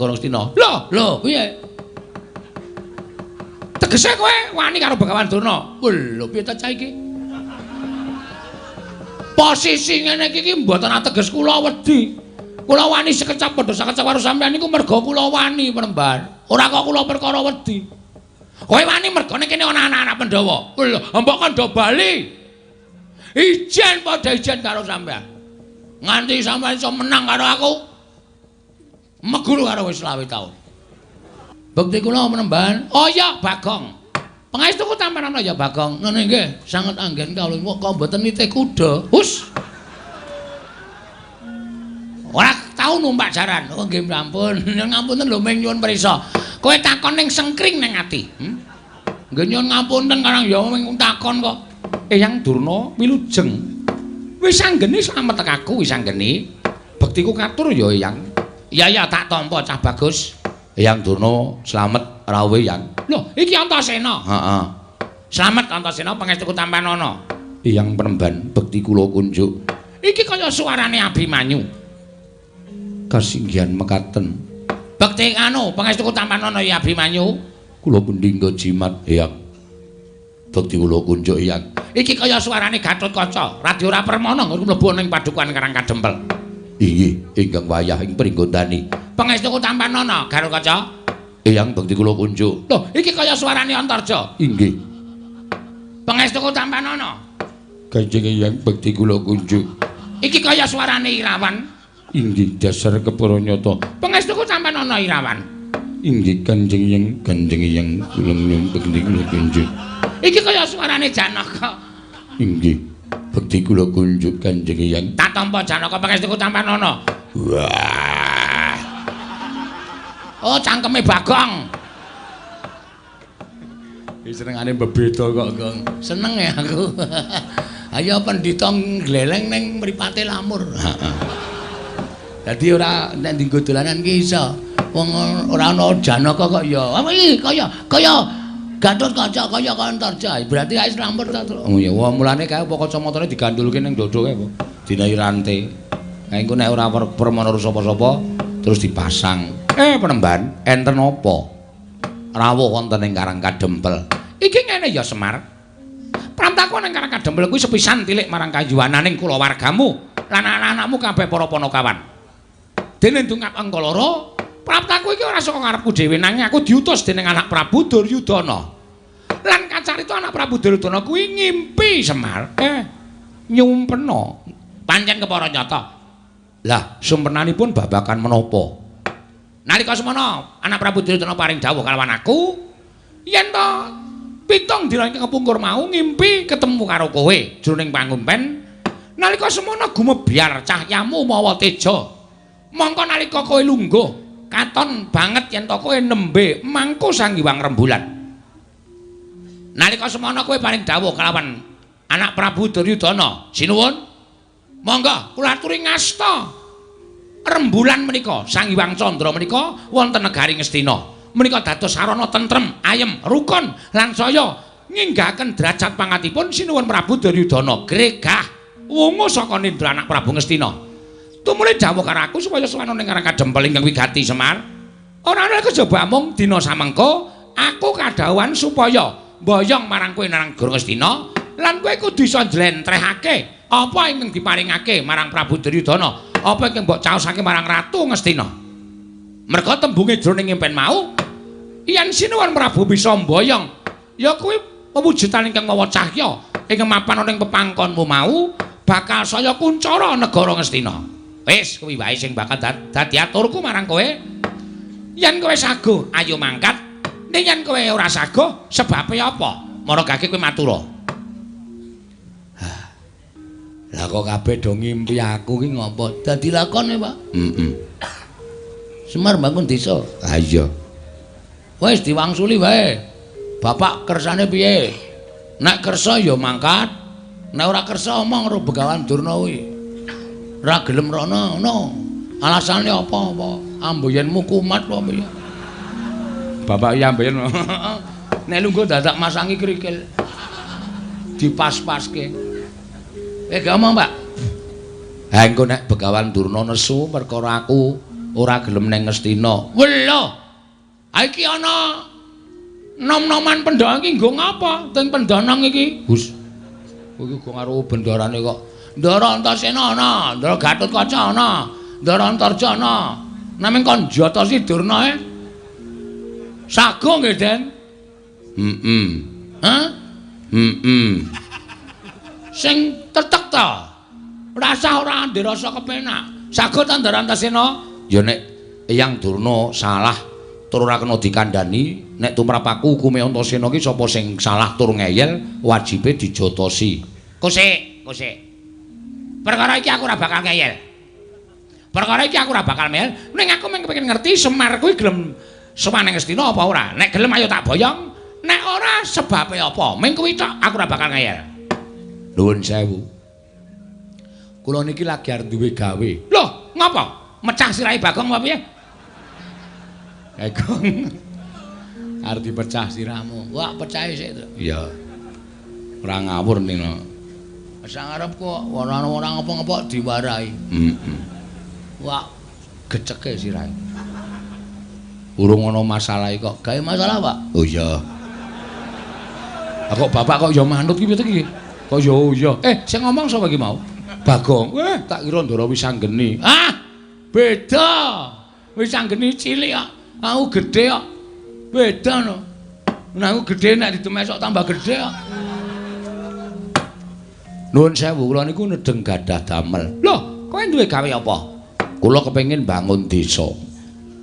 Negara Ngastina. Lho, piye? Tegese kowe wani karo Begawan Durna. Lho, piye ta cah iki? Posisi ngene iki mboten ateges kula wedi. Kula wani sekecap padha sakecap karo sampeyan niku merga kula wani Penemban. Ora kok kula perkara wedi. Kowe wani mergane kene ana anak-anak Pandhawa. Lho, mbok kandha bali. Ijen padha ijen karo sampeyan. Nganti sampeyan iso menang karo aku. Meguru karo wis 20 taun. Bukti kula Penemban. Oh iya, Bagong. Pangestuku tampan ana ya Bagong. Ngene nggih, sanget anggen kawula kok mboten nitih kuda. Hus. Ora tau numpak jaran. Oh nggih ampun. Ngapunten lho ming nyuwun prisa. Kowe takon ning sengkring ning ati. Nggih nyuwun ngapunten karang ya ming takon kok. Eyang Durna wilujeng. Wis anggene slamet tekaku wis anggene. Bektiku katur ya Eyang. Iya tak tampa cah bagus. Eyang Durna slamet rawuh Eyang. Lho, iki Antasena. Heeh. Slamet Antasena pangestuku tampan ana. Eyang Penemban bekti kula kunjuk. Iki kaya suarane Abimanyu. Kasinggihan mekaten. Bekti anu pangestuku tampan ana ya Abimanyu. Kula pendingga jimat Eyang. Bekti kula kunjuk Eyang. Iki kaya suarane Gatotkaca. Radyora Permana mlebu ning padukuhan Karang Kadempel. Inggih, ingkang wayah ing pringgondani. Pangestuku tampan ana, Gatotkaca. Eyang bekti kula kunjuk. Lho, iki kaya suarane Antarja. Inggih. Pangestuku tampan ana. Kanjeng Eyang bekti kula kunjuk. Iki kaya suarane Irawan. Inggih, dasar kepara nyata. Pangestuku tampan ana Irawan. Inggih, Kanjeng Eyang kula bekti kula kunjuk. Iki kaya suarane Janaka. Inggih. Bekti kula kunjuk Kanjeng Eyang. Tak tampa Janaka pangestuku tampan ana. Wah. Oh, cangkeme Bagong. Iki senengane bebeda kok, Gong. Seneng ya aku. Ayo pendhita gleleng ning mripate lamur. Heeh. Dadi ora nek dienggo dolanan ki iso. Wong ora ana Janaka kok ya. Apa iki kaya Gatotkaca kaya Antarja. Berarti kae slampur ta, Tru? Oh ya, mulane kae apa kacamatane digandulke ning dodhoke apa? Dinai rantai. Kae engko nek ora permana sapa-sapa terus dipasang. Penemban, enten apa? Rawuh wonten ing Karang Kadempel. Iki ngene ya Semar. Pramtaku ning Karang Kadempel kuwi sepisan tilik marang kayuwananing kulawargamu lan anak-anakmu kabeh para Panakawan. Dene ndungak Angkalara, praptaku iki ora saka ngarepku dhewe nanging aku diutus dening anak Prabu Duryudana. Lan kacarita anak Prabu Duryudana kuwi ngimpi Semar. Nyumpena. Pancen kepara nyata. Lah, sumpenanipun babakan menapa? Nalika semana anak Prabu Duryudana paring dawuh kalawan aku, yen to 7 dina ing kepungkur mau ngimpi ketemu karo kowe jroning pangumpen. Nalika semana gumebyar cahyamu mawa teja. Mongko nalika kowe lungguh katon banget yen to kowe nembe mangku Sang Hyang Rembulan. Nalika semana kowe paring dawuh kalawan anak Prabu Duryudana, sinuwun. Monggo kula aturi ngasta. Rembulan menika, Sang Hyang Candra menika wonten negari Ngastina. Menika dados sarana tentrem, ayem, rukun lan saya nginggahaken derajat pangatipun sinuwun Prabu Duryudana gregah wungu saka nindra anak Prabu Ngastina. Tumuli dawuh karo aku supaya sowan ning Karang Kadempel ingkang wigati Semar. Ora ana kejaba mung dina samengko aku kadhawuhan supaya mboyong marang kowe nang Negara Ngastina lan kowe kudu iso njlentrehake apa ingkang diparingake marang Prabu Duryudana, apa ingkang mbok caosake marang Ratu Ngastina. Merga tembunge jroning impen mau yen sinuwun Prabu bisa mboyong ya kuwi pewujudan ingkang mawa cahya ingkang mapan ana ing pepangkonmu mau bakal saya kuncara Negara Ngastina. Wis kuwi wae sing bakal dadi aturku marang kowe. Yen kowe saguh ayo mangkat, ning yen kowe ora saguh sebabe apa? Maragake kowe matura. Lah kok kabeh do ngimpi aku ki ngopo? Dadi lakone, Pak? Semar bangun desa. Ha iya. Wis diwangsuli wae. Bapak kersane piye? Nek kersa ya mangkat. Nek ora kersa omong karo Begawan Durna kuwi. Ora gelem rono ngono. Alasane apa? Amboyenmu kumat apa piye? Bapak ya amboyen. Nek lungguh dadak masangi krikil. Dipas-paske. Gak omong, Pak. Ha engko nek Begawan Durna nesu perkara aku ora gelem ning Ngastina. Wela. Ha iki ana nom-noman Pandhawa iki nggo ngapa? Teng Pendanang iki. Gus. Kowe iki go karo bendarane kok. Ndara Antasena ana, Ndara Gatotkaca ana, Ndara Antarja ana. Namung kon Jata Sidurna sago nggih, Den? Hah? Sing tetek ta. Rasa ora ndirasa kepenak. Sago ta Ndara Antasena? Ya nek Eyang Durna salah tur ora kena dikandhani, nek tumrap aku hukume Antasena iki sapa sing salah tur ngeyel, wajibe dijotosi. Kosik. Perkara iki aku ora bakal ngeyel. Perkara iki aku ora bakal ngeyel, ning aku mung kepengin ngerti Semar kuwi gelem sowan ning Ngastina apa ora. Nek gelem ayo tak boyong, nek ora sebabe apa. Ming kuwi tok aku ora bakal ngeyel. Nuwun sewu. Kula niki lagi arep duwe gawe. Loh, ngapa? Mecah sirahe Bagong apa piye? Bagong. Arep dipecah sirahmu. Wah, pecahe sik to. Iya. Ora ngawur nino. Sang arep kok ora ngapa-ngapa diwarai. Wah, geceke sirahe. Urung ana masalah kok. Gawe masalah, Pak? Oh iya. Kok bapak kok ya manut ki piye iki? Kok ya oh iya. Sing ngomong sapa iki mau? Bagong. Tak kira Ndara Wisanggeni. Beda. Wisanggeni cilik kok. Aku gedhe kok. Beda no. Nah aku gedhe nek ditemesok tambah gedhe kok. Nuwun sewu, kula niku nedeng gadah damel. Loh, kowe duwe gawe apa? Kula kepengin bangun desa.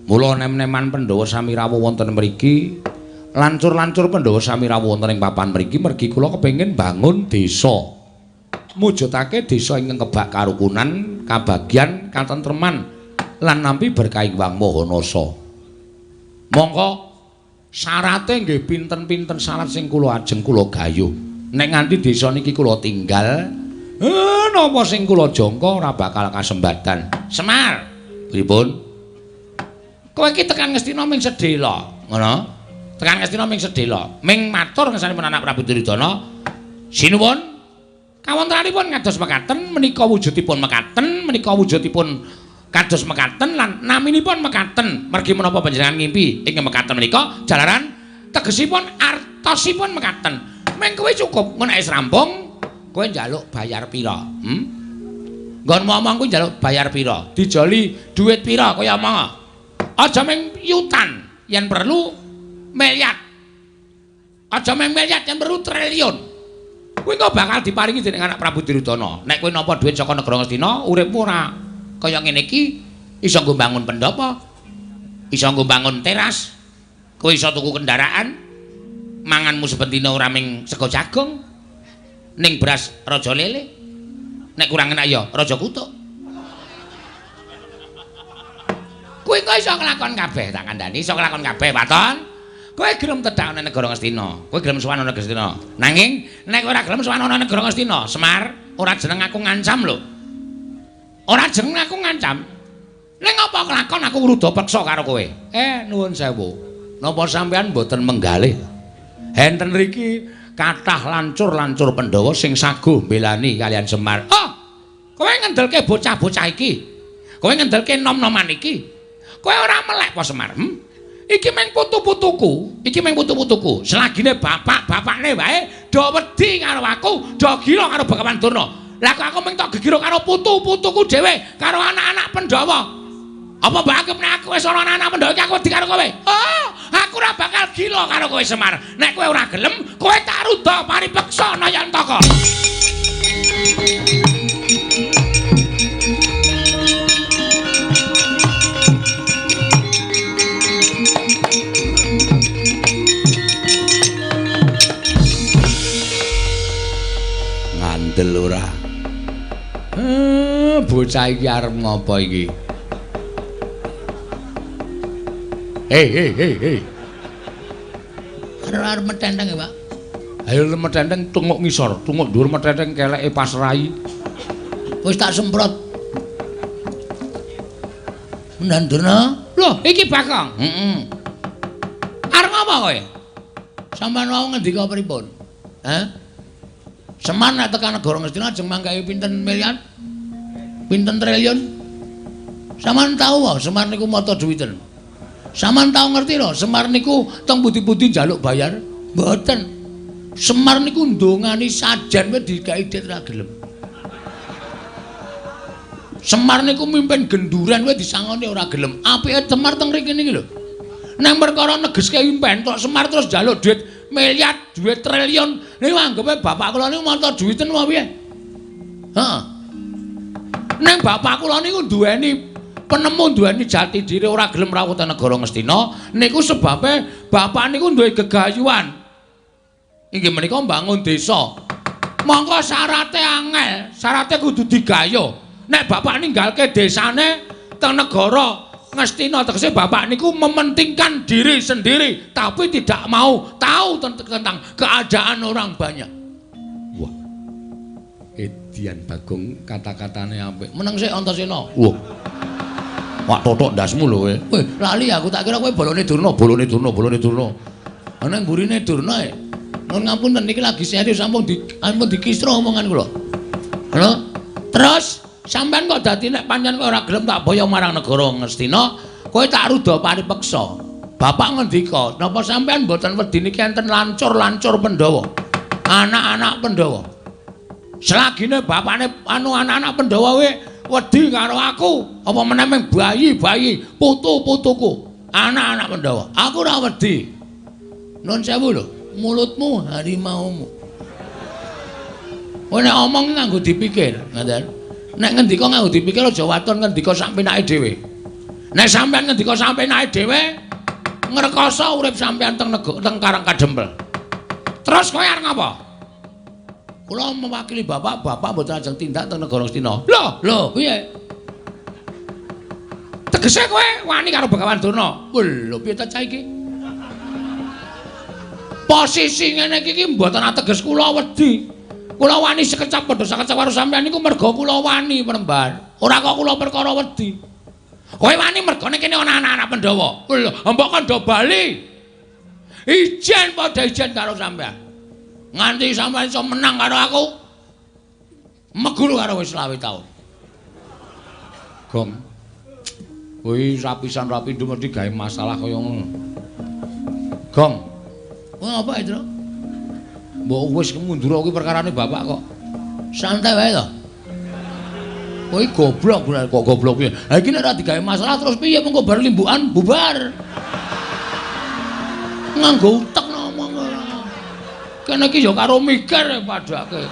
Mula nem-neman Pandhawa sami rawuh wonten mriki, lancur-lancur Pandhawa sami rawuh wonten ing papan mriki, mergi kula kepengin bangun desa. Mujudake desa ingkang kebak karukunan, kabagyan, katentreman lan nampi berkahing Wang Mahanasa. Mongko syarate nggih pinten-pinten syarat sing kula ajeng kula gayuh. Nek nganti desa niki kula tinggal, napa sing kula jangka ora bakal kasembatan. Semar, pripun? Kowe iki tekan Ngastina ming sedhela, ngono? Tekan Ngastina ming sedhela, ming matur ngersanipun anak Prabu Duryudana. Sinuwun, kawontenanipun kados mekaten, menika wujudipun mekaten, menika wujudipun kados mekaten lan naminipun mekaten. Mergi menapa panjenengan ngimpi ing mekaten menika, jalaran tegesipun artosipun mekaten. Meng kowe cukup menawa wis rampung, kowe njaluk bayar pira? Nggon momong kuwi njaluk bayar pira? Dijoli dhuwit pira kaya omong. Aja meng yutan, yen perlu miliar. Aja meng miliar, yen perlu triliun. Kuwi kok bakal diparingi dening anak Prabu Duryudana. Nek kowe nampa dhuwit saka negara Ngastina, uripmu ora kaya ngene iki, iso nggo bangun pendopo, iso nggo bangun teras, kowe iso tuku kendaraan. Manganmu sebentino ora ming sego jagung ning beras raja lele, nek kurang enak ya raja kutuk. Kuwi kok iso nglakon kabeh tak kandhani, iso nglakon kabeh Paton. Kowe gelem tedhak ana negara Ngastina, kowe gelem sowan ana Ngastina. Nanging nek ora gelem sowan ana negara Ngastina, Semar, ora jeneng aku ngancam lho. Ora jeneng aku ngancam. Ning apa kelakon aku ngruda peksa karo kowe? Nuwun sewu. Napa sampean mboten menggalih? Enten riki kathah lancur-lancur Pandhawa sing saguh mbelani kalian Semar. Kowe ngendelke bocah-bocah iki. Kowe ngendelke nom-noman iki. Kowe ora melek apa Semar? Iki meng putu-putuku, iki meng putu-putuku. Selagine bapak-bapakne wae do wedi karo aku, do gila karo Bagawan Durna. Lah kok aku meng tok gegiro karo putu-putuku dhewe, karo anak-anak Pandhawa. Apa mbak nek aku wis ana anak Pandhawa iki aku wedi karo kowe? Aku ora bakal gila karo kowe Semar. Nek kowe ora gelem, kowe tak rudha paripeksa Nayantaka. Ngandel ora? Bocah iki arep ngopo iki? Hei. Arep metenteng ya, Pak. Ayo metenteng tunguk ngisor, tunguk dhuwur metenteng keleke pasrai. Wis tak semprot. Mendandurna. Loh, iki Bagong. Arep ngapa kowe? Sampeyan wau ngendika pripun? Semar nek tekan negara Ngastina ajeng mangkahi pinten miliar? Pinten triliun? Sampeyan tahu wae Semar niku mata duwiten. Sampeyan tahu ngerti lho Semar niku teng pundi-pundi njaluk bayar? Mboten. Semar niku ndongani sajan wae dikai dit ra gelem. Semar niku mimpin genduran wae disangoni ora gelem. Apike Semar teng mriki niki lho. Nang perkara negeske impen tok Semar terus njaluk duit miliar, duit triliun. Niku anggape bapak kula niku mata duwiten wae piye? Heeh. Nang bapak kula niku duweni penemu duweni jati diri ora gelem rawuh teng negara Ngastina niku sebabe bapak niku duwe gegayuhan. Inggih menika mbangun desa. Monggo syarate angel, syarate kudu digayo. Nek bapak ninggalke desane teng negara Ngastina tegese bapak niku mementingkan diri sendiri tapi tidak mau tahu tentang keadaan orang banyak. Wah. Edian Bagong kata-katane apik. Meneng sik Antasena. Wah. Wak totok ndasmu lho kowe. Weh, lali aku tak kira kowe bolone Durna. Ana mburine Durna e. Nuwun ngapunten niki lagi serius sampun dikisro omongan kula. Halo. Terus sampean kok dadi nek pancen kowe ora gelem tak boyo marang negara Ngastina, kowe tak ruda paripeksa. Bapak ngendika, napa sampean mboten wedi niki enten lancur-lancur Pandhawa. Anak-anak Pandhawa. Selagine bapakne anak-anak Pandhawa wedi karo aku, apa meneh bayi-bayi, putu-putuku, anak-anak Pandhawa. Aku ora wedi. Nuwun sewu lho, mulutmu harimaumu. Kowe nek omong nganggo dipikir, ngoten. Nek ngendika nganggo dipikir aja waton ngendika sak penake dhewe. Nek sampean ngendika sak penake dhewe, ngrekoso urip sampean teng Karangkadempel. Terus kowe arep ngapa? Kula mewakili bapak mboten ajeng tindak teng negara Ngastina. Lho, piye? Tegese kowe wani karo Begawan Durna. Lho, piye ta cah iki? Posisi ngene iki mboten ateges kula wedi. Kula wani sekecap padha sakecap karo sampeyan niku merga kula wani penembar. Ora kok kula perkara wedi. Kowe wani mergane kene ana anak-anak Pandhawa. Lho, mbok kandha bali. Ijen padha ijen karo sampeyan. Nganti sampeyan iso menang karo aku. Meguru karo wis 20 taun. Gong. Kuwi rapisan-rapi mesti gawe masalah kaya ngono. Gong. Wah, apa itu? Mbok wis mundur kuwi perkarane bapak kok. Santai wae to. Kowe goblok kok goblok piye? Ha iki nek ora digawe masalah terus piye mengko bar limbukan bubar. Nganggo utek ngomong. Kene iki ya karo mikir padake.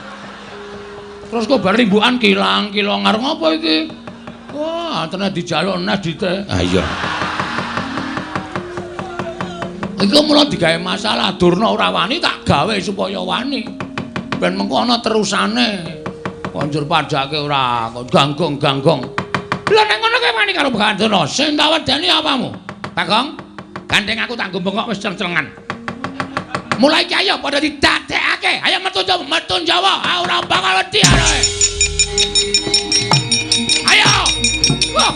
Terus kok bar limbukan kilang-kilang arep ngopo iki? Wah, tenan dijaluk nes dite. Ha iya. Iku mula digawe masalah Durna ora wani tak gawe supaya wani. Ben mengko ana terusane. Konjur padake ora kok ganggong-ganggong. Lha nek ngono kowe wani karo Begawan Durna, sing tak wedeni apamu? Bagong, gandeng aku tak bengok wis ceng-celengan. Mulai iki ayo padha didadekake. Ayo metu Jawa. Ora bakal wedi arek. Ayo. Wah.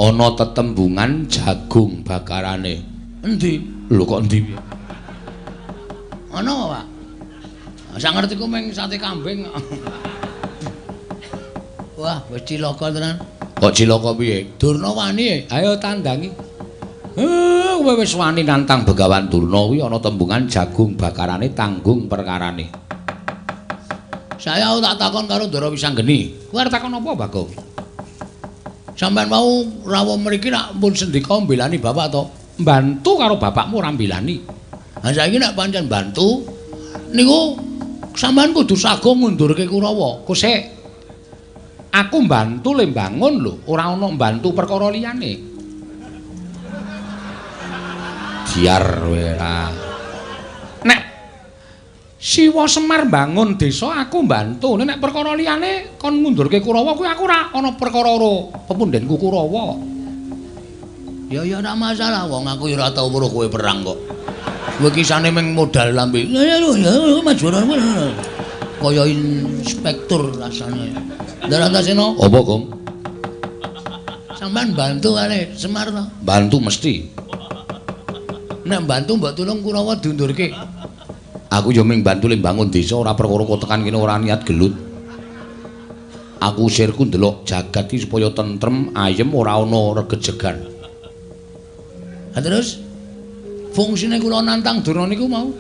Ana tetembungan jagung bakarane. Endi? Lho kok endi piye? Ana, Pak. Sak ngertiku mung sate kambing. Wah, wis cilaka tenan. Kok cilaka piye? Durna wani. Ayo tandangi. Kowe wis wani nantang Begawan Durna kuwi ana tembungan jagung bakarane tanggung perkarane. Saya tak takon karo Ndara Wisanggeni. Kowe arep takon apa, Bagong? Sampeyan mau rawuh mriki nak pun sendika mbelani bapak to? Mbantu karo bapakmu ora mbelani. Ha saiki nek pancen bantu niku sampeyan kudu sago ngundurke Kurawa. Kusik. Aku mbantu le mbangun lho, ora ana mbantu perkara liyane. Diar kowe ra. Nek Siwa Semar bangun desa aku mbantu. Nek perkara liyane kon ngundurke Kurawa kuwi aku ora ana perkara pepundhenku Kurawa. Ya ora masalah wong aku ora tau weruh kowe perang kok. Kowe kisane mung modal lambe. Ya majuran kaya inspektur rasane. Darantasena. Apa, Gong? Sampeyan bantu kali Semar to? Bantu mesti. Nek bantu mbok tulung Kurawa diundurke. Aku ya mung bantu le bangun desa ora perkara kok tekan kene ora niat gelut. Aku usirku ndelok jagat iki supaya tentrem, ayem ora ana regejegan. Ha terus fungsine kula nantang Durna niku mau.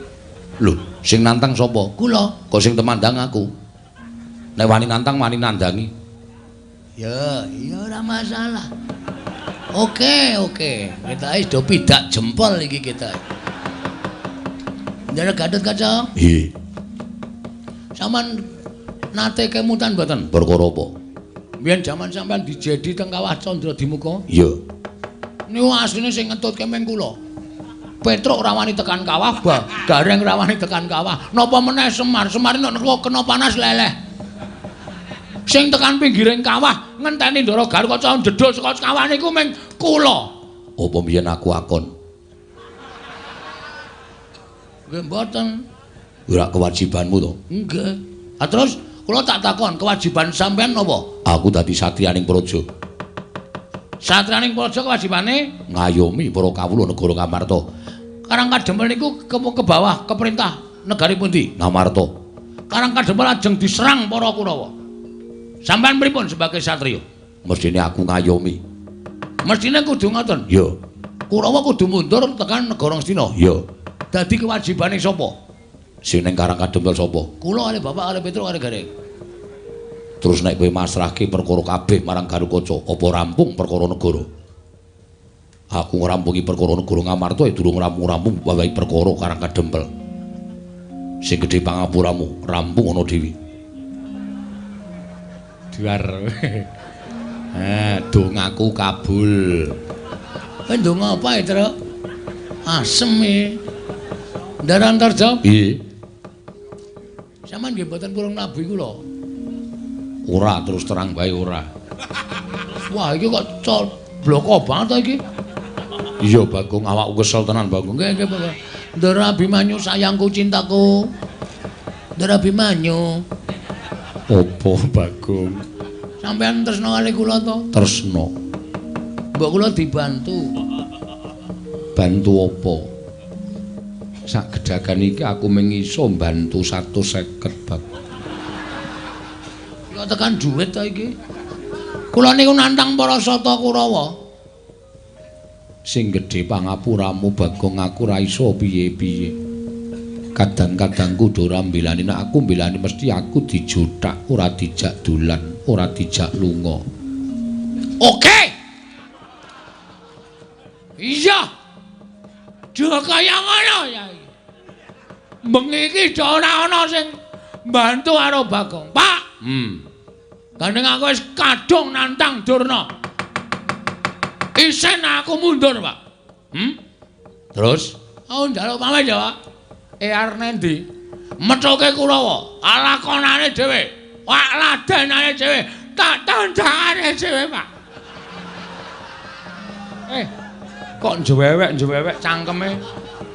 Lho, sing nantang sapa? Kula. Kok sing temandang aku. Nek wani nantang wani nandangi. Ya, iya ora masalah. Oke. Kita wis do pidak jempol iki kita. Ndara Gatot Kaca? Nggih. Saman nate kemutan mboten? Perkara apa? Biyen jaman sampean dijedi teng Kawah Candra Dimuka? Iya. Niku asline sing ngetutke meng kula. Petruk ora wani tekan kawah, Gareng ora wani tekan kawah. Napa meneh Semar nek kena panas leleh. Sing tekan pinggiring kawah ngenteni Ndara Gatot Kaca jedul saka kawah niku meng kula. Apa mbiyen aku akon? Nggih mboten. Ora kewajibanmu to? Nggih. Ah terus kula tak takon, kewajiban sampean napa? Aku dadi satriyaning praja. Satriyaning praja kewajibane ngayomi para kawula negara Kamarta. Karang Kadempel niku ke bawah keperintah negari pundi? Ngamarta. Karang Kadempel ajeng diserang para Kurawa. Sampeyan pripun sebagai satriya? Mestine aku ngayomi. Mestine kudu ngoten. Ya. Kurawa kudu mundur tekan negara Ngastina. Ya. Dadi kewajibane sapa? Sing ning Karang Kadempel sapa? Kula kali Bapak kali Petruk kali Gareng. Terus nek kowe masrahke perkara kabeh marang Garukaca, apa rampung perkara negara? Aku ngrampungi perkara negara Ngamarta durung rampung-rampung wae perkara Karang Kadempel. Sing gedhe pangapuramu rampung ana dhewe. Duar. Dongaku kabul. Kowe ndonga apa, Truk? Asem e. Ndara Antarja? Nggih. Sampeyan nggih mboten purun nabi kula. Ora terus terang bae ora. Wah, iki kok bloko banget iki. Iya, Bagong, awakku kesel tenan, Bagong. Nggih, Pak. Ndara Abimanyu sayangku cintaku. Ndara Abimanyu. Apa, Bagong? Sampeyan tresna kali kula to? Tresna. Mbok kula dibantu. Bantu apa? Sak gedhagan iki aku mung iso mbantu 150, Bag. Ya tekan dhuwit ta iki. Kula niku nantang para sata Kurawa. Sing gedhe pangapuramu, Bagong, aku ra iso piye-piye. Kadang-kadang kudu ora mbelani, nek aku mbelani mesti aku dijothak, ora dijak dolan, ora dijak lunga. Oke. Iya. Dhewe kaya ngono ya. Bengi iki ora ana sing mbantu karo Bagong. Pak. Gandeng aku wis kadung nantang Durna. Isen aku mundur, Pak. Terus? Oh, njaluk pamit ya, Pak. Arep nendi? Methuke Kurawa, alakonane dhewe, wak ladenane dhewe, tak tandhangane dhewe, Pak. Kok njewewek cangkeme?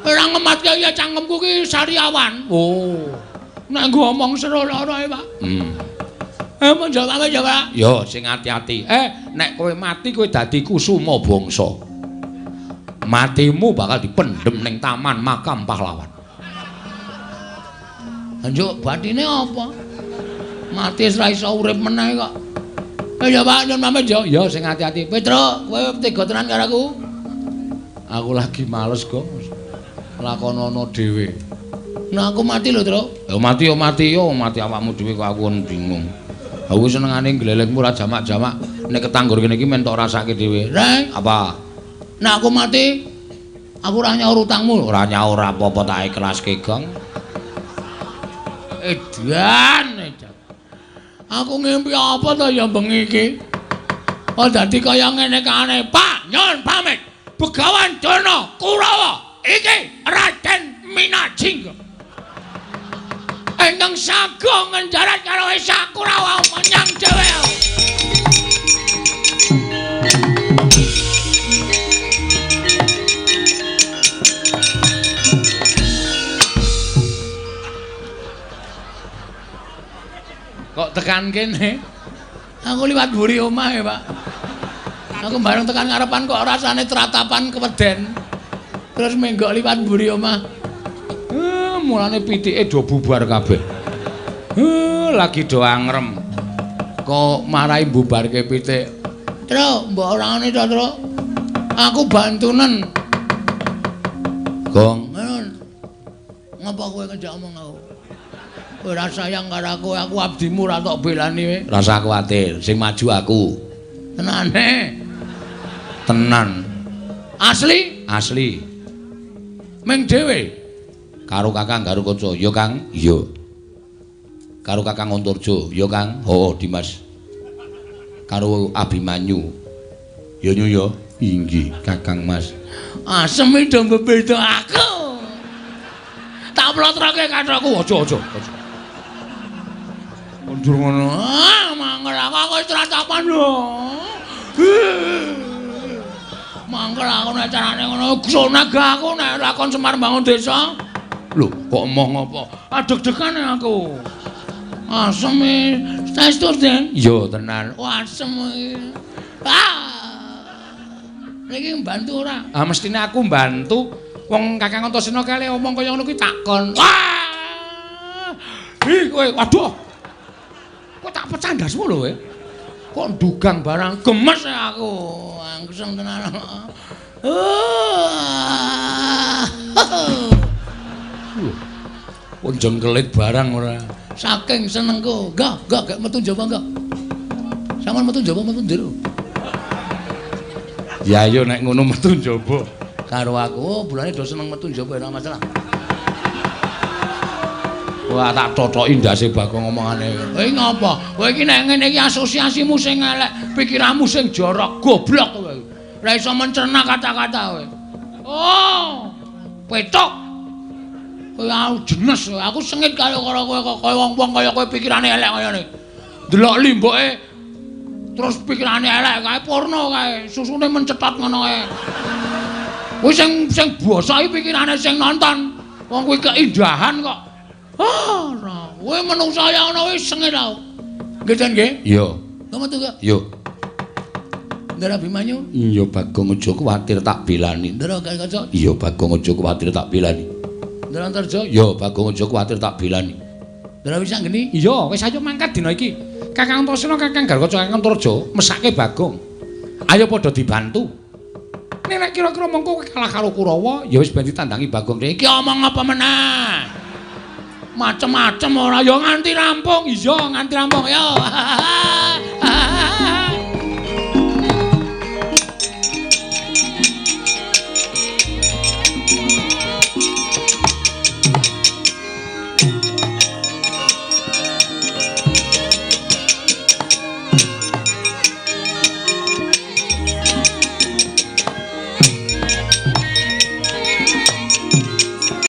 Ora ngematke ya cangkemku ki sariawan. Oh. Nek ngomong sero-loro ae, Pak. Mun jawab ya, Pak. Yo sing ati-ati. Nek kowe mati kowe dadi kusuma bangsa. Matimu bakal dipendhem ning taman makam pahlawan. Anjuk bathine apa? Mati wis ra iso urip meneh kok. Ya Pak, nyun pamit yo. Yo sing ati-ati. Petruk, kowe tega tenan karo aku? Aku lagi males, Gong. Lakonono dhewe. Nek aku mati lho, Truk. Ya mati awakmu dhewe kok aku bingung. Aku senengane glelengmu ora jamak-jamak. Nek ketanggur kene iki men tok rasake dhewe. Reng, apa? Nek aku mati, aku ora nyaur utangmu. Ora nyaur apa-apa tak ikhlaske, Gong. Edan. Aku ngimpi apa to ya bengi iki? Oh dadi kaya ngene kae, Pak. Nyun pamit. Begawan Durna Kurawa iki Raden Minajingga. Ingkang sagung ngenjarat karo Esa Kurawa menyang dhewe. Kok tekan kene? Aku liwat mburi omah ya, Pak. Aku bareng tekan ngarepan kok rasane tratapan keweden. Terus menggok liwat mburi omah. Mulane pitike do bubar kabeh. Lagi do angrem. Kok marahi bubarke pitik. Truk, mbok ora ngene to, Truk. Aku bantunen. Gong, ngapa kowe ngejak omong aku? Ora sayang karo aku abdimu ora tok belani kowe. Rasa kuwatir, sing maju aku. Tenane. Tenan. Asli? Asli. Ming dhewe. Karo Kakang Garukaca, ya Kang? Iya. Karo Kakang Antarja, ya Kang? Oh, Dimas. Karo Abimanyu. Ya nyu ya. Inggih, Kakang Mas. Asem do mbeda aku. Tak plotroke kathokku, aja. Mundur ngono. Mangkel aku wis tratapan lho. Mangkel aku nek carane ngono, sonagah aku nek lakon Semar Bangun Desa. Lho, kok omong apa? Adeg-degane aku. Asem saestu, Den? Yo tenan. Wah, asem iki. Iki mbantu ora? Ah mestine aku mbantu. Wong Kakang Antasena kale omong kaya ngono kuwi takon. Wah! Ih kowe, waduh. Kok tak pecah ndasmu lho kowe. Kok ndugang barang gemes aku. Angseng tenan. Kok jengkelit barang ora. Saking senengku. Enggak gak metu njaba enggak. Sampeyan metu njaba metu ndero. Ya ayo nek ngono metu njaba. Karo aku bulane do seneng metu njaba ora masalah. Wah tak cocoki ndase Bagong omongane. Kowe ngapa? Kowe iki nek ngene iki asosiasimu sing elek, pikiranmu sing jorok, goblok kowe. Ora iso mencerna kata-kata kowe. Oh, petok. Kowe jenes, aku sengit karo kowe kaya wong-wong kaya kowe pikirane elek kaya ngene. Delok limboke terus pikirane elek kae porno kae, susune mencetot ngono kae. Kowe sing basa iki pikirane sing nonton. Wong kuwi keindahan kok. Ora, kowe menungsa ya ngono wis sengit tau. Nggih, Den nggih? Iya. Kok metu kok? Iya. Ndara Abimanyu? Iya, Bagong aja kuwatir tak belani. Ndara Garukaca? Iya, Bagong aja kuwatir tak belani. Ndara Antarja? Iya, Bagong aja kuwatir tak belani. Ndara Wisanggeni? Iya, wis ayo mangkat dina iki. Kakang Antasena, Kakang Garukaca, Kakang Antarja mesake Bagong. Ayo padha dibantu. Nek kira-kira mengko kalah karo Kurawa, ya wis ben ditandangi Bagong. Iki omong apa meneh? Macem-macem ora ya nganti rampung. Iya, nganti rampung ya.